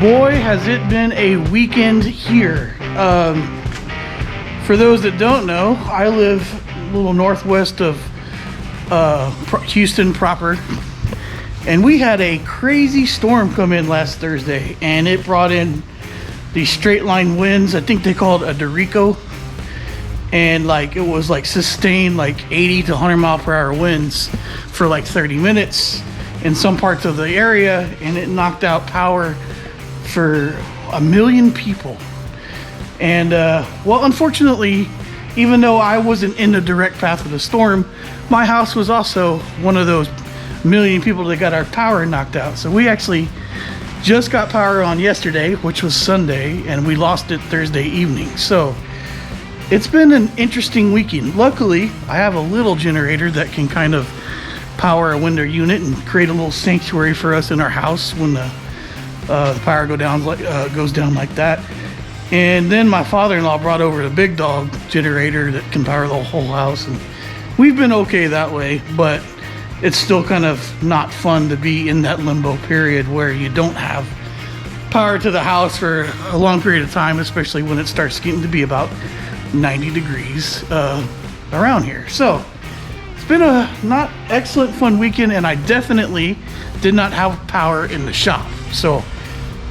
boy, has it been a weekend here. For those that don't know, I live a little northwest of Houston proper, and we had a crazy storm come in last Thursday, and it brought in these straight line winds. I think they call it a Dorico, and like it was like sustained like 80 to 100 mile per hour winds for like 30 minutes in some parts of the area, and it knocked out power for 1 million people. And well, unfortunately, even though I wasn't in the direct path of the storm, my house was also one of those 1 million people that got our power knocked out. So we actually just got power on yesterday, which was Sunday, and we lost it Thursday evening. So it's been an interesting weekend. Luckily, I have a little generator that can kind of power a window unit and create a little sanctuary for us in our house when the power goes down like that. And then my father-in-law brought over the big dog generator that can power the whole house, and we've been okay that way. But it's still kind of not fun to be in that limbo period where you don't have power to the house for a long period of time, especially when it starts getting to be about 90 degrees around here. So it's been a not excellent fun weekend, and I definitely did not have power in the shop. So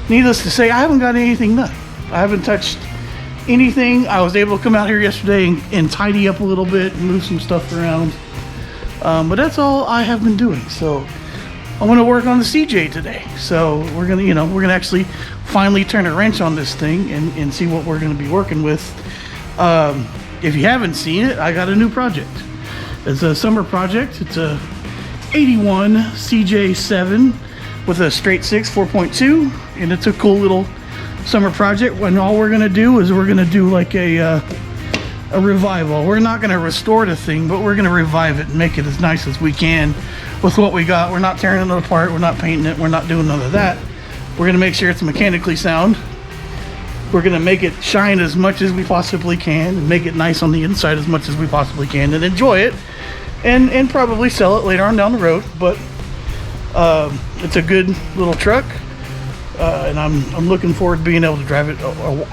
needless to say, I haven't got anything done. I haven't touched anything. I was able to come out here yesterday and tidy up a little bit and move some stuff around. But that's all I have been doing. So I'm gonna work on the CJ today. So we're gonna actually finally turn a wrench on this thing and see what we're gonna be working with. If you haven't seen it, I got a new project. It's a summer project. It's a 81 CJ7 with a straight 6 4.2, and it's a cool little summer project. When all we're gonna do is we're gonna do like a revival. We're not gonna restore the thing, but we're gonna revive it and make it as nice as we can with what we got. We're not tearing it apart, we're not painting it, we're not doing none of that. We're gonna make sure it's mechanically sound. We're gonna make it shine as much as we possibly can and make it nice on the inside as much as we possibly can and enjoy it, and probably sell it later on down the road. But it's a good little truck, and I'm looking forward to being able to drive it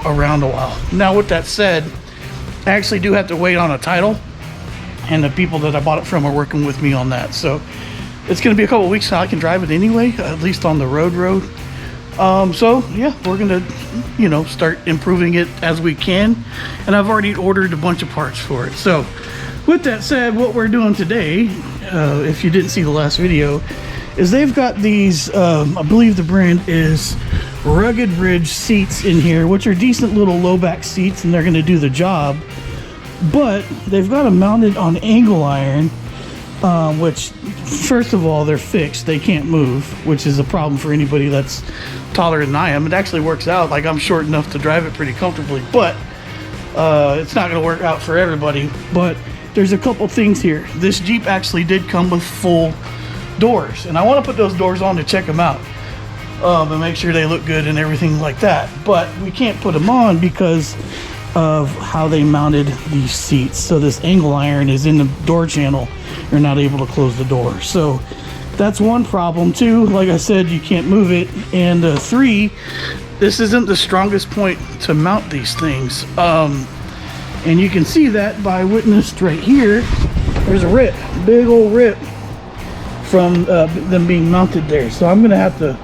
around a while. Now, with that said, I actually do have to wait on a title, and the people that I bought it from are working with me on that. So it's going to be a couple weeks till I can drive it anyway, at least on the road. So yeah, we're going to, start improving it as we can. And I've already ordered a bunch of parts for it. So with that said, what we're doing today, if you didn't see the last video, is they've got these, I believe the brand is Rugged Ridge seats in here, which are decent little low back seats, and they're going to do the job. But they've got them mounted on angle iron, which first of all, they're fixed. They can't move, which is a problem for anybody that's taller than I am. It actually works out. Like, I'm short enough to drive it pretty comfortably, but it's not going to work out for everybody. But there's a couple things here. This Jeep actually did come with full doors, and I want to put those doors on to check them out and make sure they look good and everything like that. But we can't put them on because of how they mounted these seats. So this angle iron is in the door channel. You're not able to close the door. So that's one problem. Two, like I said, you can't move it. And three, this isn't the strongest point to mount these things. And you can see that by witnessed right here. There's a rip, big old rip from them being mounted there. So I'm gonna have to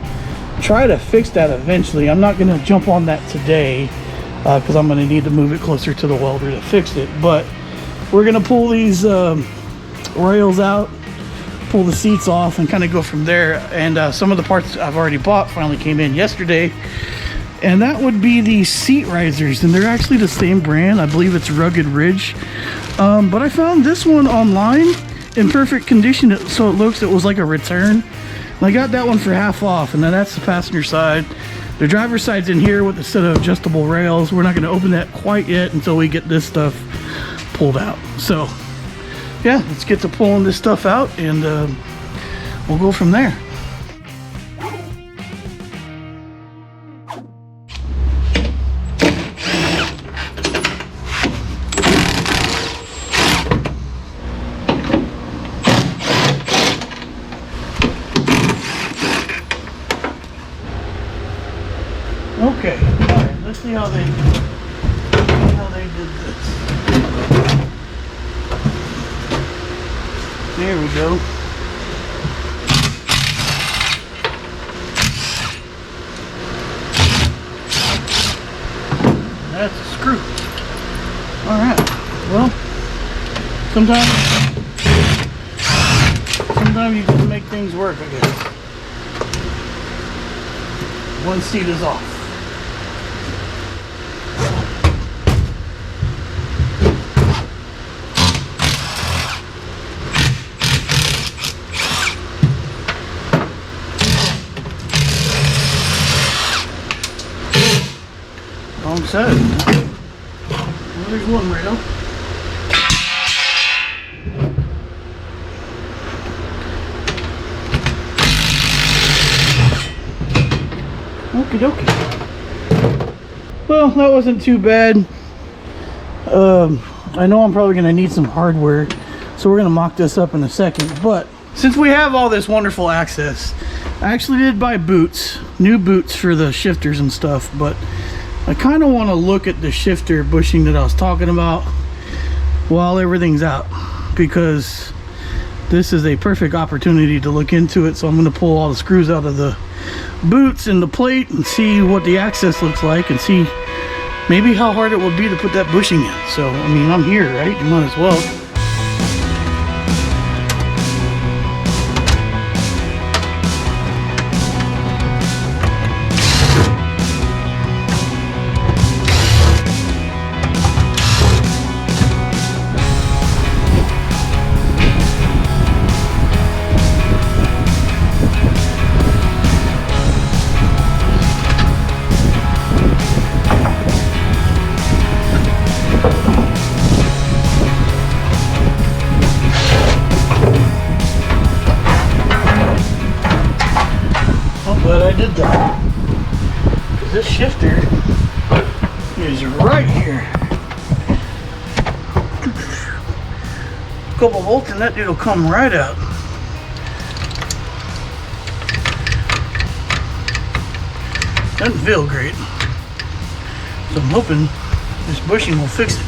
try to fix that eventually. I'm not gonna jump on that today because I'm gonna need to move it closer to the welder to fix it. But we're gonna pull these rails out, pull the seats off, and kind of go from there. And some of the parts I've already bought finally came in yesterday, and that would be the seat risers, and they're actually the same brand. I believe it's Rugged Ridge, but I found this one online in perfect condition, so it was like a return. And I got that one for half off, and then that's the passenger side. The driver's side's in here with a set of adjustable rails. We're not going to open that quite yet until we get this stuff pulled out. So yeah, let's get to pulling this stuff out, and we'll go from there. Okay, alright, let's see how they did this. There we go. That's a screw. Alright, well, sometimes you just make things work, I guess. One seat is off. Wrong side. Well, there's one rail. Okie dokie. Well, that wasn't too bad. I know I'm probably going to need some hardware, so we're going to mock this up in a second. But since we have all this wonderful access, I actually did buy boots, new boots for the shifters and stuff, but I kind of want to look at the shifter bushing that I was talking about while everything's out, because this is a perfect opportunity to look into it. So I'm going to pull all the screws out of the boots and the plate and see what the access looks like, and see maybe how hard it would be to put that bushing in. So I mean, I'm here, right? You might as well. But I did that because this shifter is right here. A couple volts and that dude will come right out. Doesn't feel great, so I'm hoping this bushing will fix it.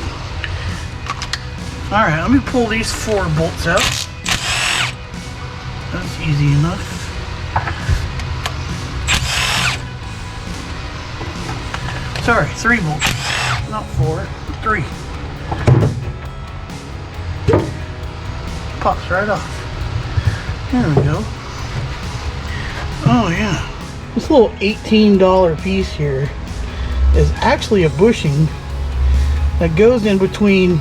All right, let me pull these 4 bolts out. That's easy enough. Sorry, 3 bolts, not 4, 3. Pops right off. There we go. Oh yeah. This little $18 piece here is actually a bushing that goes in between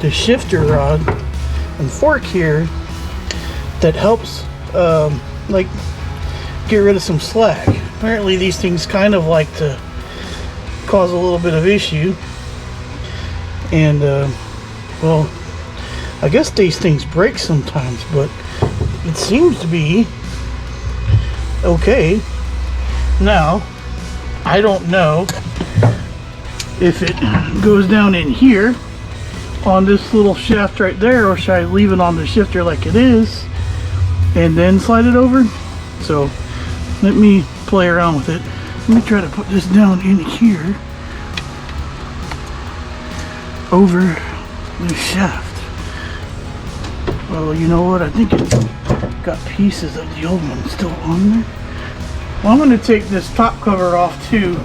the shifter rod and fork here that helps like get rid of some slack. Apparently these things kind of like to cause a little bit of issue, and well, I guess these things break sometimes, but it seems to be okay. Now I don't know if it goes down in here on this little shaft right there, or should I leave it on the shifter like it is and then slide it over. So let me play around with it. Let me try to put this down in here over the shaft. Well, you know what? I think it's got pieces of the old one still on there. Well, I'm going to take this top cover off too.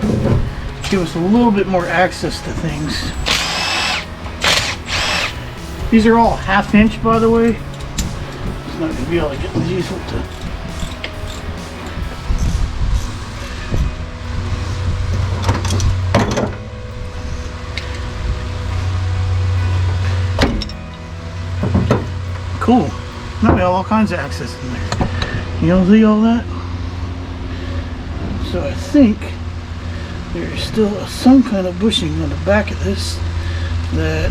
Give us a little bit more access to things. These are all 1/2 inch, by the way. It's not going to be able to get these with the... Cool. Now we have all kinds of access in there. You don't see all that? So I think there's still some kind of bushing on the back of this that,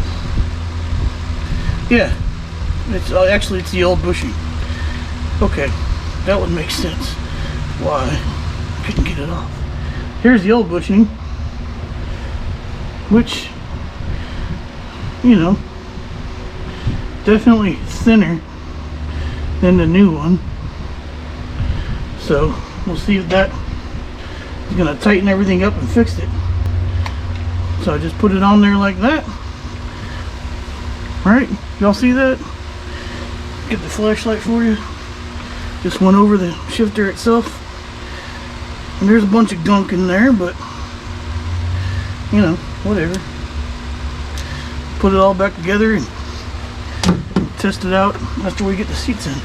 yeah, it's actually it's the old bushing. Okay, that would make sense why I couldn't get it off. Here's the old bushing, which, you know, definitely thinner than the new one. So we'll see if that He's gonna tighten everything up and fix it. So I just put it on there like that. Alright, y'all see that? Get the flashlight for you. Just went over the shifter itself. And there's a bunch of gunk in there, but you know, whatever. Put it all back together and test it out after we get the seats in.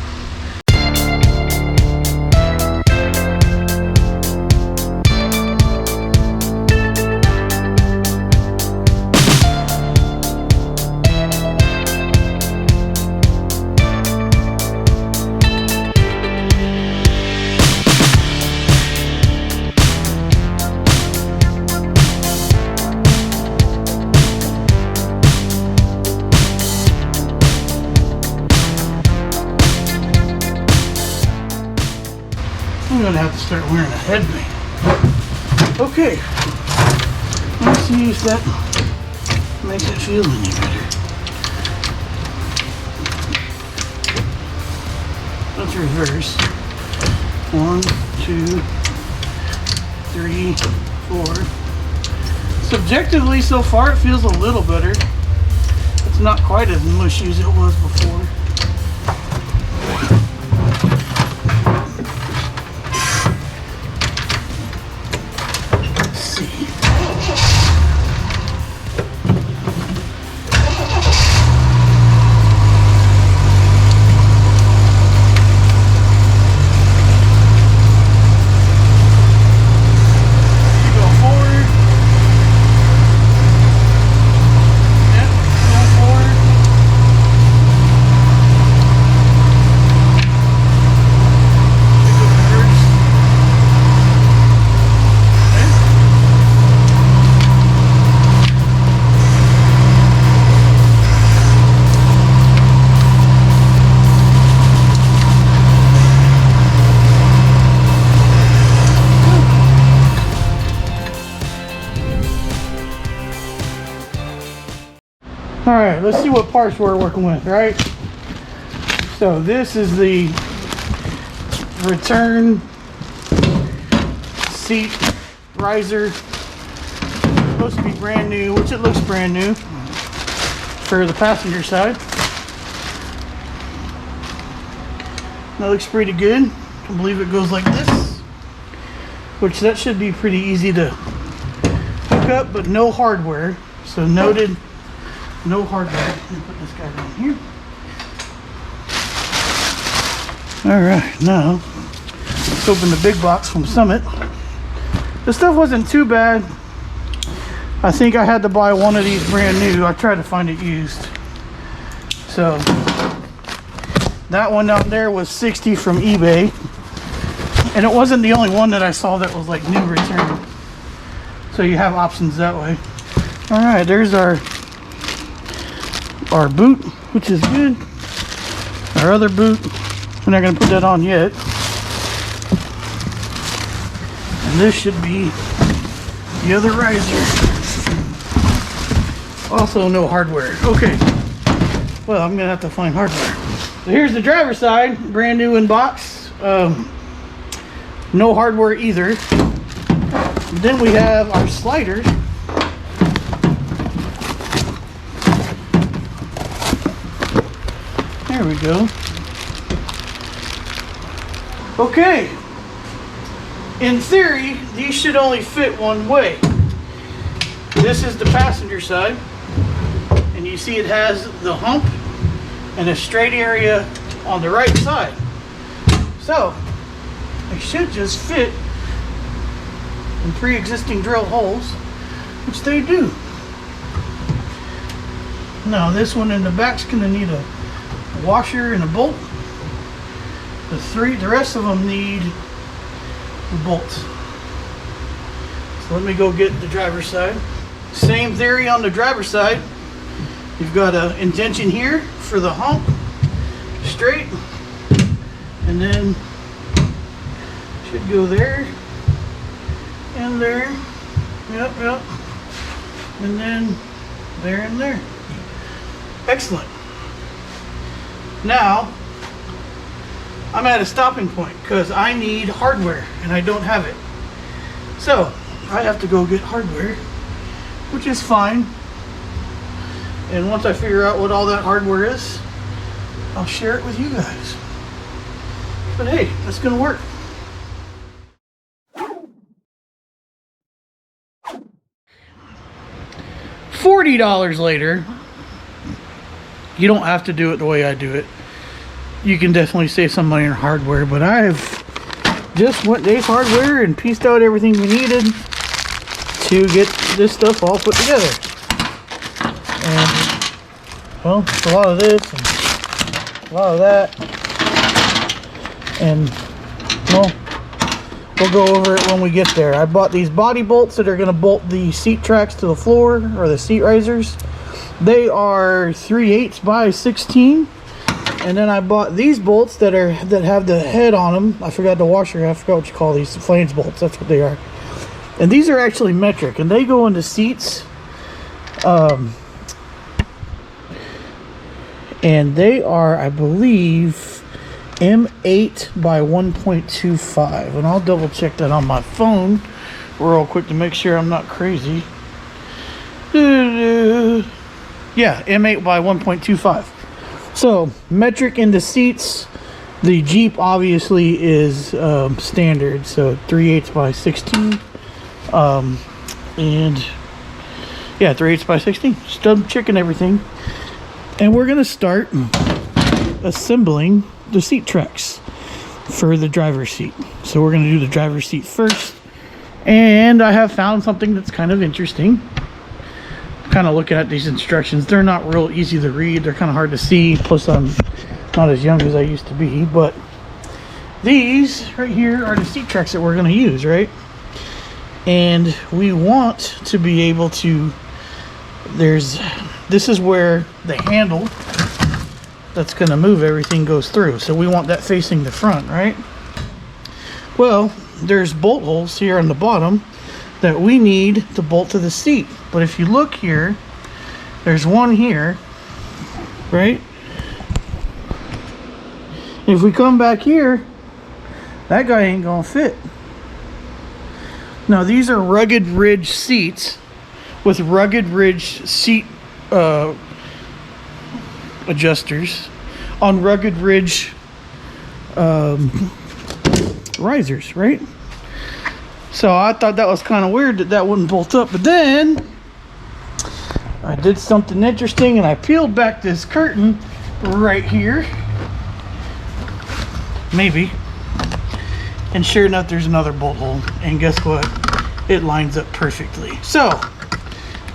I'm gonna have to start wearing a headband. Okay, let's see if that makes it feel any better. Let's reverse. 1, 2, 3, 4. Subjectively, so far it feels a little better. It's not quite as mushy as it was before. Alright, let's see what parts we're working with, right? So this is the return seat riser. Supposed to be brand new, which it looks brand new for the passenger side. That looks pretty good. I believe it goes like this, which that should be pretty easy to hook up, but no hardware. So noted. No hardware. Let me put this guy down here. Alright, now let's open the big box from Summit. This stuff wasn't too bad. I think I had to buy one of these brand new. I tried to find it used. So that one down there was $60 from eBay. And it wasn't the only one that I saw that was like new return. So you have options that way. Alright, there's our boot, which is good. Our other boot, we're not going to put that on yet. And this should be the other riser. Also no hardware. Okay, well, I'm going to have to find hardware. So here's the driver's side, brand new in box. No hardware either. Then we have our sliders. There we go. Okay. In theory, these should only fit one way. This is the passenger side. And you see it has the hump and a straight area on the right side. So, they should just fit in pre-existing drill holes, which they do. Now, this one in the back's gonna need a washer and a bolt. The rest of them need bolts. So let me go get the driver's side. Same theory on the driver's side. You've got an indentation here for the hump, straight, and then should go there and there. Yep, and then there and there. Excellent. Now I'm at a stopping point because I need hardware and I don't have it. So I have to go get hardware, which is fine. And once I figure out what all that hardware is, I'll share it with you guys. But hey, that's gonna work. $40 later. You don't have to do it the way I do it. You can definitely save some money on hardware, but I've just went Dave's Hardware and pieced out everything we needed to get this stuff all put together. And, well, it's a lot of this and a lot of that. And, well, we'll go over it when we get there. I bought these body bolts that are going to bolt the seat tracks to the floor, or the seat risers. They are 3/8 by 16. And then I bought these bolts that have the head on them. I forgot the washer. I forgot what you call these, flange bolts. That's what they are. And these are actually metric, and they go into seats. And they are, I believe, M8 by 1.25. And I'll double check that on my phone real quick to make sure I'm not crazy. Yeah, M8 by 1.25. So, metric in the seats. The Jeep obviously is standard, so 3/8 by 16. And yeah, 3/8 by 16. Just double checking everything. And we're gonna start assembling the seat tracks for the driver's seat. So we're gonna do the driver's seat first. And I have found something that's kind of interesting. Kind of looking at these instructions, they're not real easy to read, they're kind of hard to see, plus I'm not as young as I used to be. But these right here are the seat tracks that we're going to use, right? And we want to be able to, this is where the handle that's going to move everything goes through, so we want that facing the front, right? Well, there's bolt holes here on the bottom that we need to bolt to the seat. But if you look here, there's one here, right? If we come back here, that guy ain't gonna fit. Now these are rugged ridge seats with rugged ridge seat adjusters on rugged ridge risers, right? So I thought that was kind of weird that wouldn't bolt up. But then I did something interesting and I peeled back this curtain right here. Maybe. And sure enough, there's another bolt hole. And guess what? It lines up perfectly. So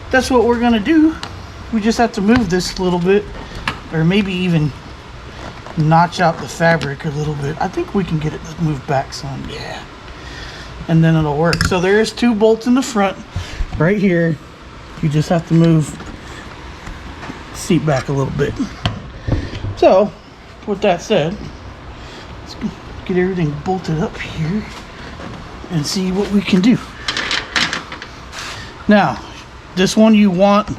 that's what we're gonna do. We just have to move this a little bit, or maybe even notch out the fabric a little bit. I think we can get it to move back some. Yeah. And then it'll work. So there's two bolts in the front right here. You just have to move the seat back a little bit. So with that said, let's get everything bolted up here and see what we can do. Now this one, you want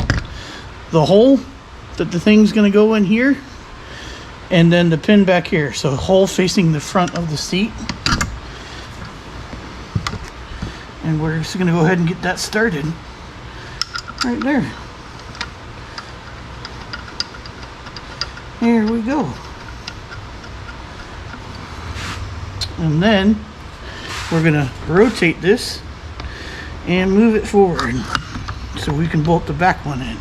the hole that the thing's going to go in here, and then the pin back here, so hole facing the front of the seat. And we're just going to go ahead and get that started right there. Here we go. And then we're going to rotate this and move it forward so we can bolt the back one in.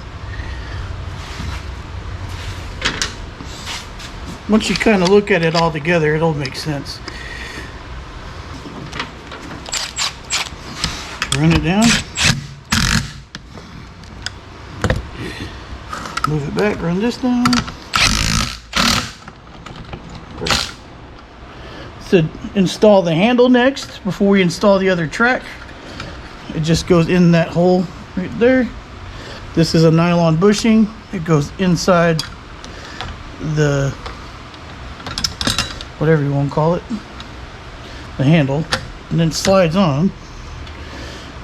Once you kind of look at it all together, it'll make sense. Run it down, move it back, run this down. To install the handle next, before we install the other track, it just goes in that hole right there. This is a nylon bushing. It goes inside the, whatever you want to call it, the handle, and then slides on.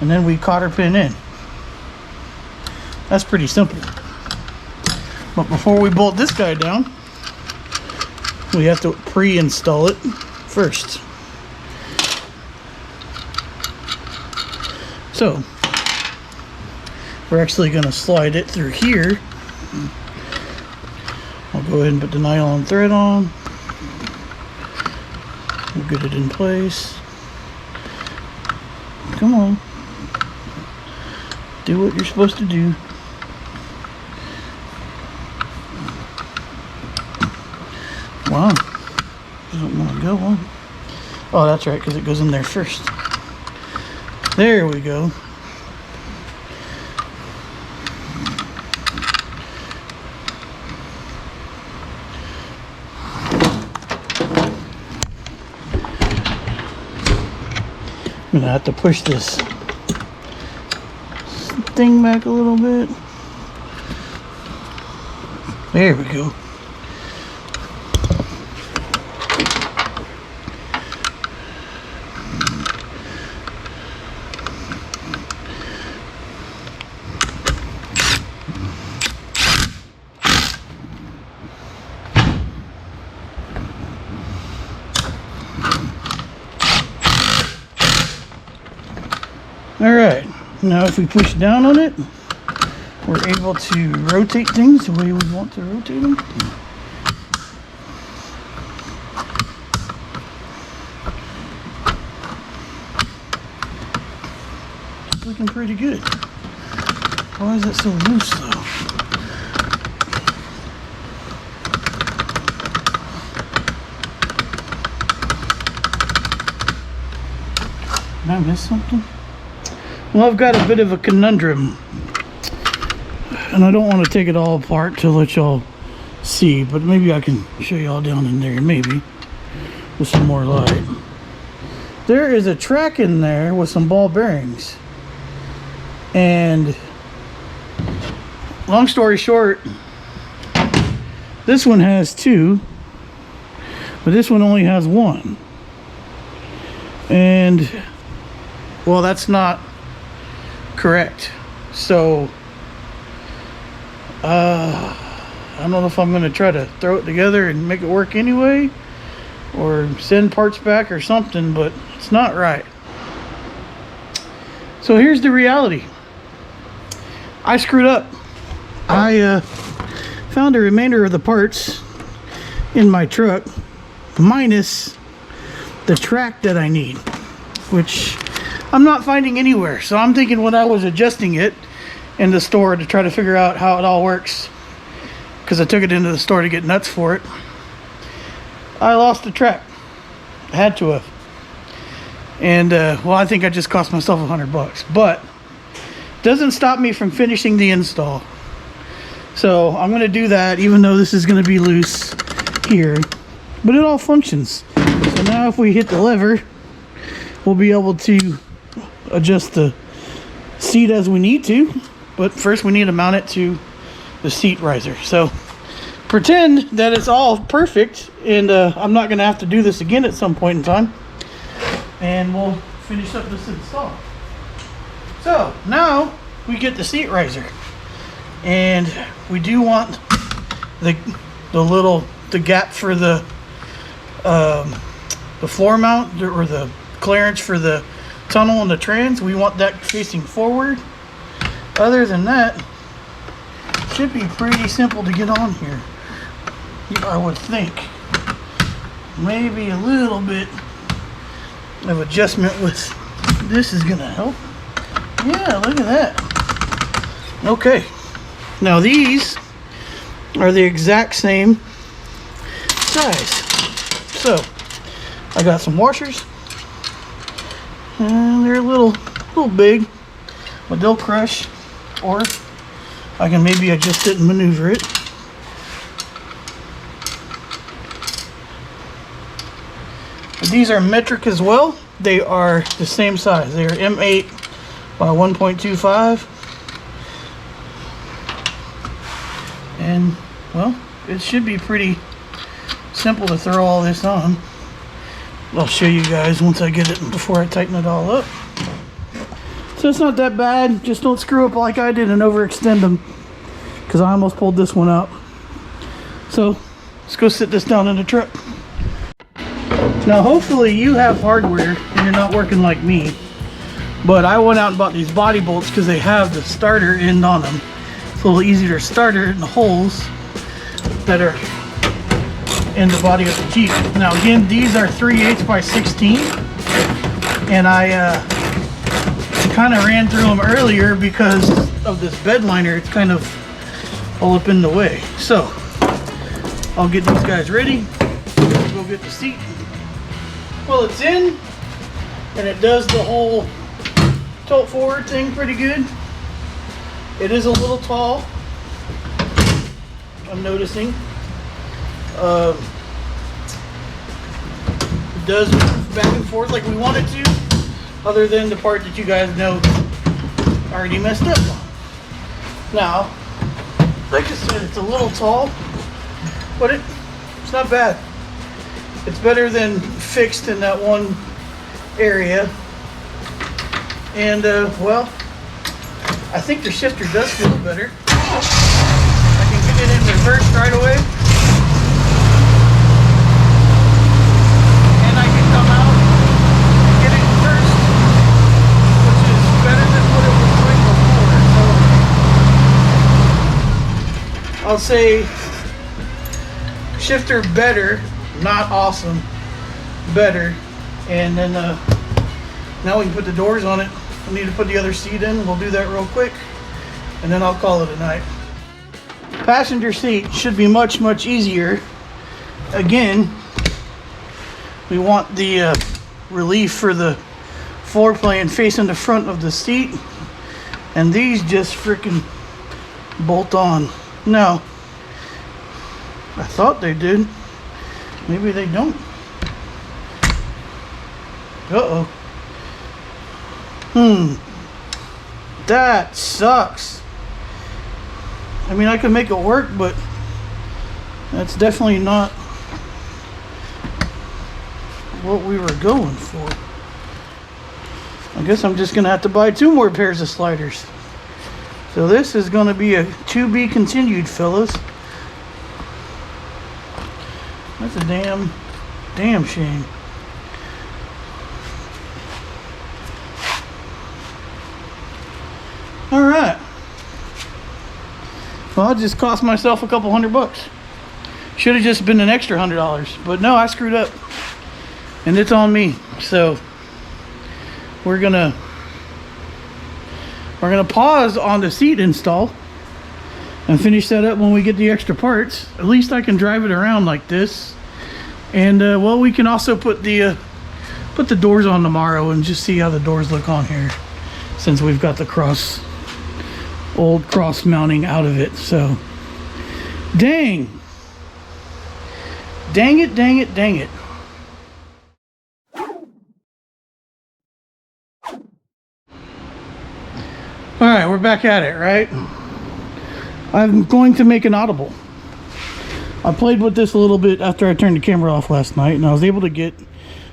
And then we cotter pin in. That's pretty simple. But before we bolt this guy down, we have to pre-install it first. So we're actually going to slide it through here. I'll go ahead and put the nylon thread on. We'll get it in place. Come on. Do what you're supposed to do. Wow. Doesn't want to go on. Oh, that's right, because it goes in there first. There we go. I'm gonna have to push this thing back a little bit. There we go. Alright, now if we push down on it, we're able to rotate things the way we want to rotate them. It's looking pretty good. Why is it so loose though? Did I miss something? Well, I've got a bit of a conundrum, and I don't want to take it all apart to let y'all see, but maybe I can show y'all down in there, maybe, with some more light. There is a track in there with some ball bearings, and long story short, this one has two, but this one only has one, and well, that's not correct. So I don't know if I'm going to try to throw it together and make it work anyway, or send parts back or something, but it's not right. So here's the reality. I screwed up. I found the remainder of the parts in my truck minus the track that I need, which I'm not finding anywhere. So I'm thinking when I was adjusting it in the store to try to figure out how it all works, because I took it into the store to get nuts for it, I lost the track. I had to have. And well, I think I just cost myself $100, but doesn't stop me from finishing the install. So I'm going to do that, even though this is going to be loose here, but it all functions. So now if we hit the lever, we'll be able to adjust the seat as we need to, but first we need to mount it to the seat riser. So pretend that it's all perfect, and I'm not going to have to do this again at some point in time, and we'll finish up this install. So now we get the seat riser, and we do want the gap for the floor mount, or the clearance for the tunnel and the trans. We want that facing forward. Other than that, it should be pretty simple to get on here, I would think. Maybe a little bit of adjustment with this is gonna help. Yeah, look at that. Okay, now these are the exact same size. So I got some washers, and they're a little big, but they'll crush, or I can maybe adjust it and maneuver it. These are metric as well. They are the same size. They are M8 by 1.25. And, well, it should be pretty simple to throw all this on. I'll show you guys once I get it, before I tighten it all up. So it's not that bad. Just don't screw up like I did and overextend them, because I almost pulled this one out. So let's go sit this down in the truck. Now hopefully you have hardware and you're not working like me, But I went out and bought these body bolts because they have the starter end on them. It's a little easier to starter in the holes that are in the body of the Jeep. Now again, these are 3/8 by 16, and I kind of ran through them earlier because of this bed liner. It's kind of all up in the way. So I'll get these guys ready. Go get the seat. Well, it's in, and it does the whole tilt forward thing pretty good. It is a little tall, I'm noticing. It does move back and forth like we want it to, other than the part that you guys know already messed up on. Now, like I said, it's a little tall, but it's not bad. It's better than fixed in that one area. And well, I think the shifter does feel better. I can get it in reverse right away. And I can come out and get it in first, which is better than what it was doing before. So I'll say shifter better, not awesome, better. And then now we can put the doors on it. I need to put the other seat in. We'll do that real quick, and then I'll call it a night. Passenger seat should be much, much easier. Again, we want the relief for the floor plane facing the front of the seat, and these just freaking bolt on. No, I thought they did. Maybe they don't. Uh-oh. That sucks. I mean, I can make it work, but that's definitely not what we were going for. I guess I'm just gonna have to buy 2 more pairs of sliders. So this is gonna be a to be continued, fellas. That's a damn shame. All right. Well, it just cost myself a couple $100. Should have just been an extra $100, but no, I screwed up, and it's on me. So we're gonna pause on the seat install and finish that up when we get the extra parts. At least I can drive it around like this, and well, we can also put the doors on tomorrow and just see how the doors look on here, since we've got the old cross mounting out of it. So dang it. All right, we're back at it, right? I'm going to make an audible. I played with this a little bit after I turned the camera off last night, and I was able to get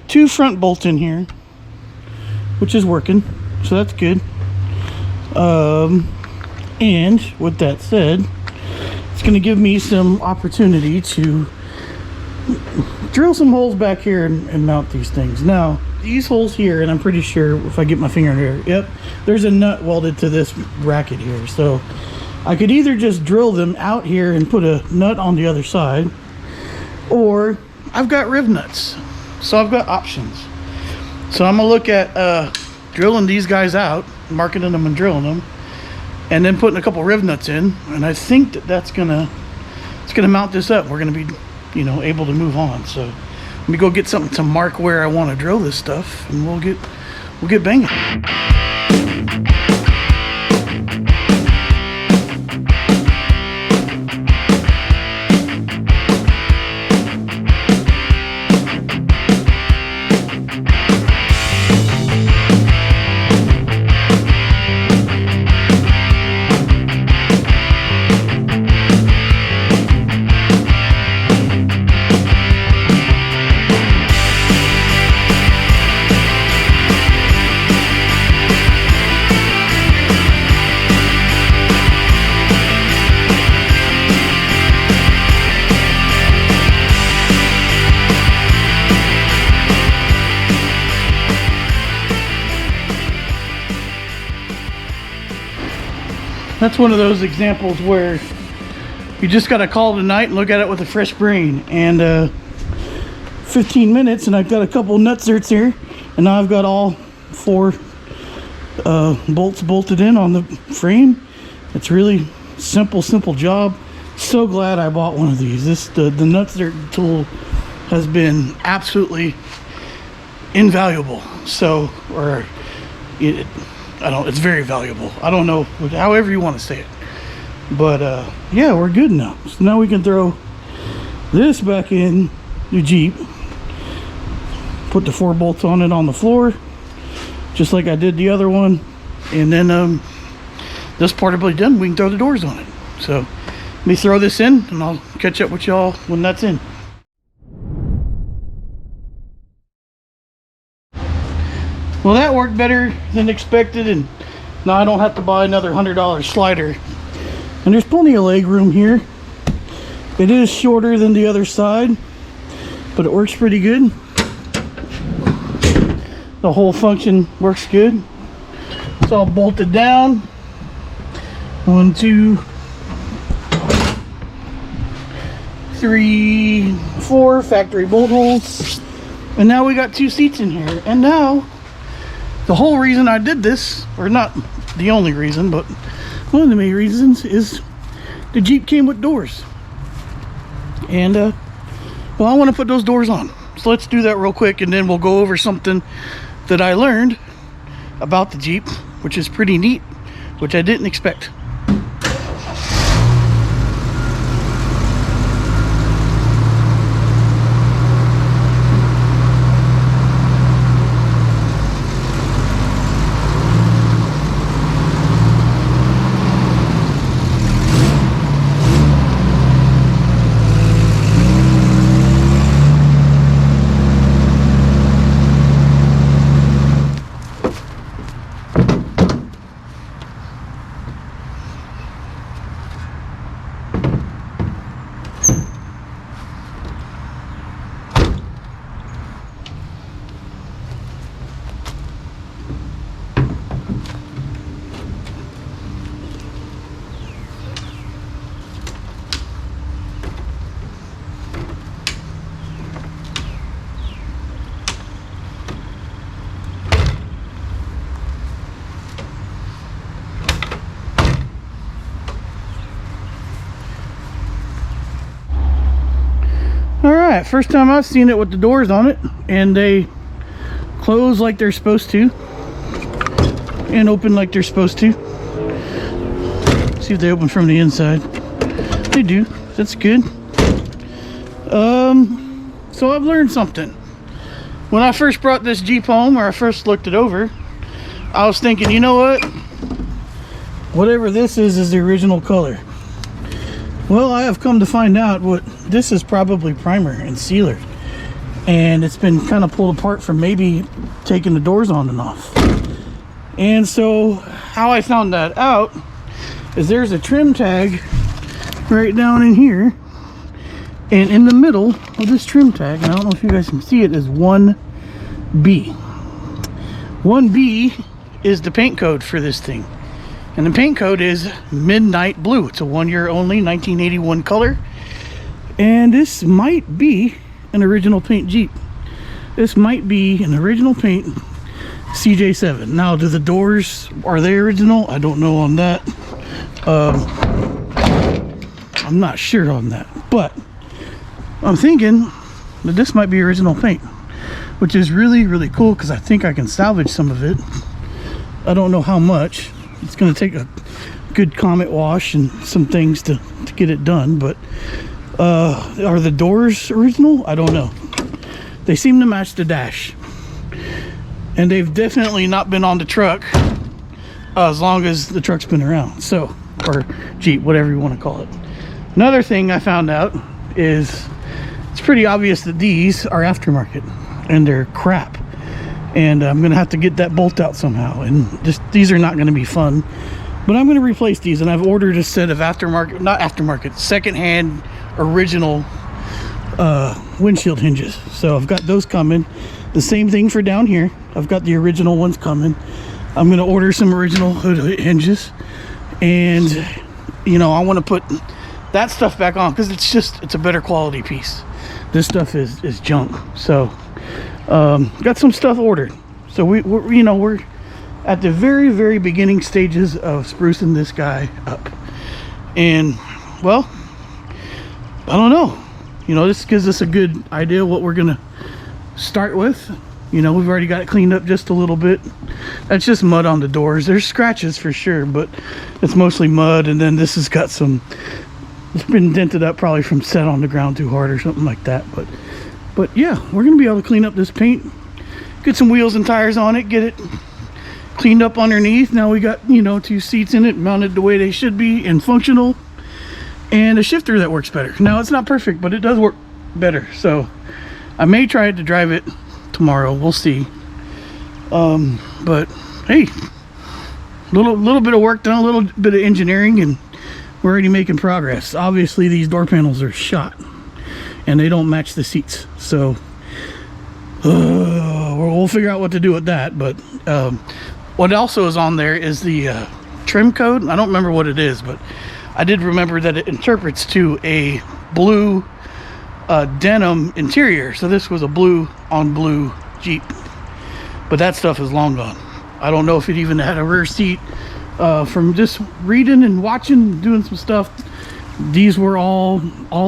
2 front bolts in here, which is working, so that's good. And with that said, it's going to give me some opportunity to drill some holes back here and mount these things. Now, these holes here, and I'm pretty sure if I get my finger in here, yep, there's a nut welded to this bracket here. So I could either just drill them out here and put a nut on the other side, or I've got riv nuts. So I've got options. So I'm going to look at drilling these guys out, marking them and drilling them, and then putting a couple riv nuts in, and I think that's gonna mount this up. We're gonna be, able to move on. So let me go get something to mark where I want to drill this stuff, and we'll get banging. That's one of those examples where you just got to call it a night and look at it with a fresh brain. And 15 minutes and I've got a couple nutserts here, and now I've got all 4 bolts bolted in on the frame. It's really simple job. So glad I bought one of these. The nutsert tool has been absolutely invaluable. So, or it's very valuable. I don't know, however you want to say it. But yeah, we're good now. So now we can throw this back in the Jeep, put the 4 bolts on it on the floor, just like I did the other one, and then this part will be done. We can throw the doors on it. So let me throw this in and I'll catch up with y'all when that's in. Well, that worked better than expected, and now I don't have to buy another $100 slider. And there's plenty of leg room here. It is shorter than the other side, but it works pretty good. The whole function works good. It's all bolted down. 1, 2, 3, 4 factory bolt holes. And now we got 2 seats in here. And now the whole reason I did this, or not the only reason, but one of the main reasons, is the Jeep came with doors. And well, I want to put those doors on. So let's do that real quick, and then we'll go over something that I learned about the Jeep, which is pretty neat, which I didn't expect. Alright, first time I've seen it with the doors on it, and they close like they're supposed to and open like they're supposed to. See if they open from the inside. They do. That's good. So I've learned something. When I first brought this Jeep home, or I first looked it over, I was thinking, you know what? Whatever this is the original color. Well, I have come to find out what this is, probably primer and sealer. And it's been kind of pulled apart from maybe taking the doors on and off. And so how I found that out is there's a trim tag right down in here. And in the middle of this trim tag, and I don't know if you guys can see it, is 1B. 1B is the paint code for this thing. And the paint code is Midnight Blue. It's a 1 year only, 1981 color. And this might be an original paint Jeep. This might be an original paint CJ7. Now, do the doors, are they original? I don't know on that. I'm not sure on that. But I'm thinking that this might be original paint, which is really, really cool, because I think I can salvage some of it. I don't know how much. It's going to take a good Comet wash and some things to get it done, but are the doors original? I don't know. They seem to match the dash, and they've definitely not been on the truck as long as the truck's been around. So, or Jeep, whatever you want to call it. Another thing I found out is it's pretty obvious that these are aftermarket and they're crap. And I'm gonna have to get that bolt out somehow, and just these are not going to be fun, but I'm going to replace these. And I've ordered a set of aftermarket, not aftermarket, secondhand original windshield hinges. So I've got those coming. The same thing for down here. I've got the original ones coming. I'm going to order some original hood hinges, and you know, I want to put that stuff back on because it's a better quality piece. This stuff is junk. So got some stuff ordered. So we're at the very beginning stages of sprucing this guy up. And well, I don't know, you know, this gives us a good idea what we're gonna start with. You know, we've already got it cleaned up just a little bit. That's just mud on the doors. There's scratches for sure, but it's mostly mud. And then this has got it's been dented up probably from set on the ground too hard or something like that. But yeah, we're gonna be able to clean up this paint, get some wheels and tires on it, get it cleaned up underneath. Now we got, you know, 2 seats in it mounted the way they should be and functional, and a shifter that works better. Now it's not perfect, but it does work better. So I may try to drive it tomorrow. We'll see. But hey, little bit of work done, a little bit of engineering, and we're already making progress. Obviously these door panels are shot and they don't match the seats, so we'll figure out what to do with that. But what also is on there is the trim code. I don't remember what it is, but I did remember that it interprets to a blue denim interior. So this was a blue on blue Jeep, but that stuff is long gone. I don't know if it even had a rear seat. From just reading and watching, doing some stuff, these were all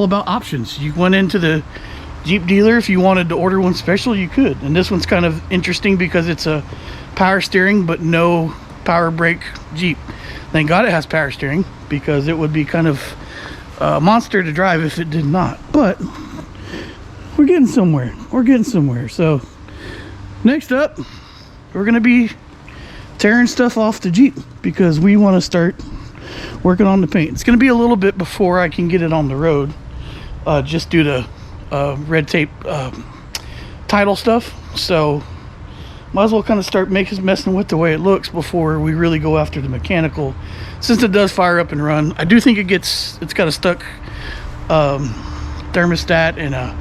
about options. You went into the Jeep dealer, if you wanted to order one special, you could. And this one's kind of interesting because it's a power steering but no power brake Jeep. Thank God it has power steering, because it would be kind of a monster to drive if it did not. But we're getting somewhere. So next up, we're gonna be tearing stuff off the Jeep because we want to start working on the paint. It's going to be a little bit before I can get it on the road, just due to red tape title stuff. So might as well kind of start messing with the way it looks before we really go after the mechanical, since it does fire up and run. I do think it's got a stuck thermostat and a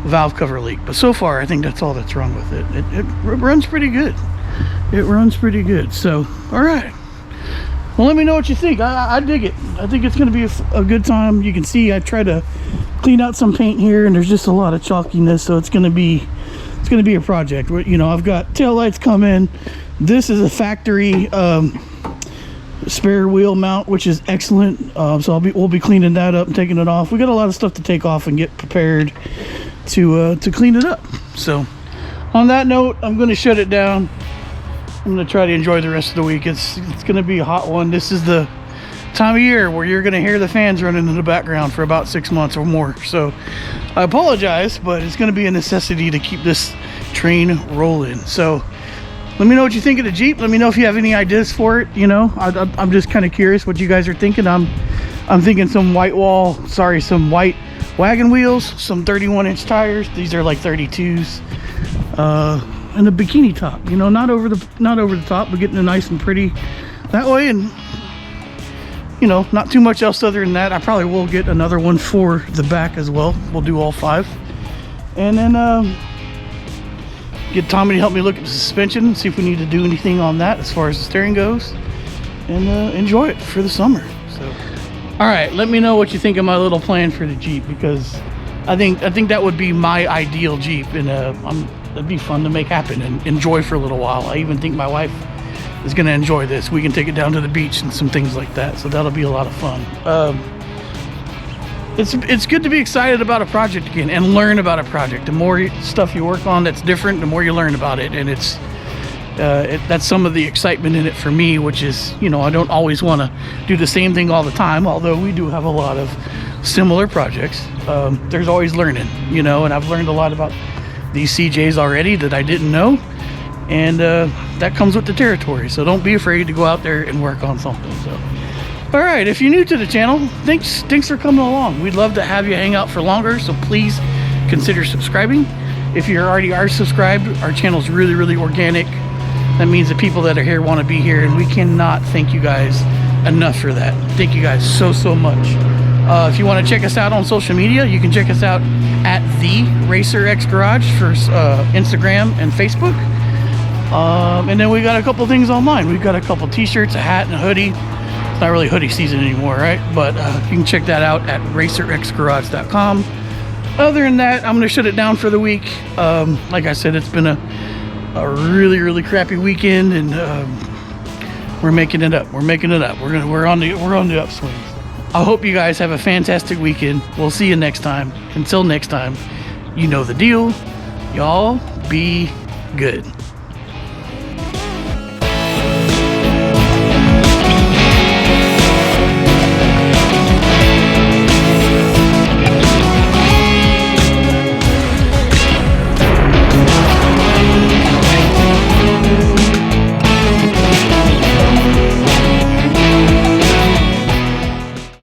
valve cover leak, but so far I think that's all that's wrong with it. It runs pretty good. So all right, well, let me know what you think. I dig it. I think it's gonna be a good time. You can see I try to clean out some paint here, and there's just a lot of chalkiness, so it's gonna be a project. You know, I've got taillights coming. This is a factory spare wheel mount, which is excellent. So we'll be cleaning that up and taking it off. We got a lot of stuff to take off and get prepared to clean it up. So on that note, I'm going to shut it down. I'm going to try to enjoy the rest of the week. It's going to be a hot one. This is the time of year where you're going to hear the fans running in the background for about 6 months or more. So I apologize, but it's going to be a necessity to keep this train rolling. So let me know what you think of the Jeep. Let me know if you have any ideas for it. You know, I'm just kind of curious what you guys are thinking. I'm thinking some white wagon wheels, some 31-inch tires. These are like 32s, and a bikini top. You know, not over the top, but getting it nice and pretty that way. And you know, not too much else other than that. I probably will get another one for the back as well. We'll do all 5, and then get Tommy to help me look at the suspension, see if we need to do anything on that as far as the steering goes, and enjoy it for the summer. So all right, let me know what you think of my little plan for the Jeep, because I think that would be my ideal Jeep, and it'd be fun to make happen and enjoy for a little while. I even think my wife is going to enjoy this. We can take it down to the beach and some things like that, so that'll be a lot of fun. It's good to be excited about a project again and learn about a project. The more stuff you work on that's different, the more you learn about it, and that's some of the excitement in it for me, which is, you know, I don't always want to do the same thing all the time, although we do have a lot of similar projects. There's always learning, you know, and I've learned a lot about these CJs already that I didn't know, and that comes with the territory. So don't be afraid to go out there and work on something. So all right, if you're new to the channel, thanks for coming along. We'd love to have you hang out for longer, so please consider subscribing. If you already are subscribed, our channel's really organic. That means the people that are here want to be here, and we cannot thank you guys enough for that. Thank you guys so much. If you want to check us out on social media, you can check us out at the RacerX Garage for Instagram and Facebook. And then we got a couple things online. We've got a couple t-shirts, a hat, and a hoodie. not really hoodie season anymore, right? But you can check that out at racerxgarage.com. Other than that, I'm gonna shut it down for the week. Like I said, it's been a really crappy weekend, and we're making it up. We're making it up. We're on the upswing. I hope you guys have a fantastic weekend. We'll see you next time. Until next time, you know the deal. Y'all be good.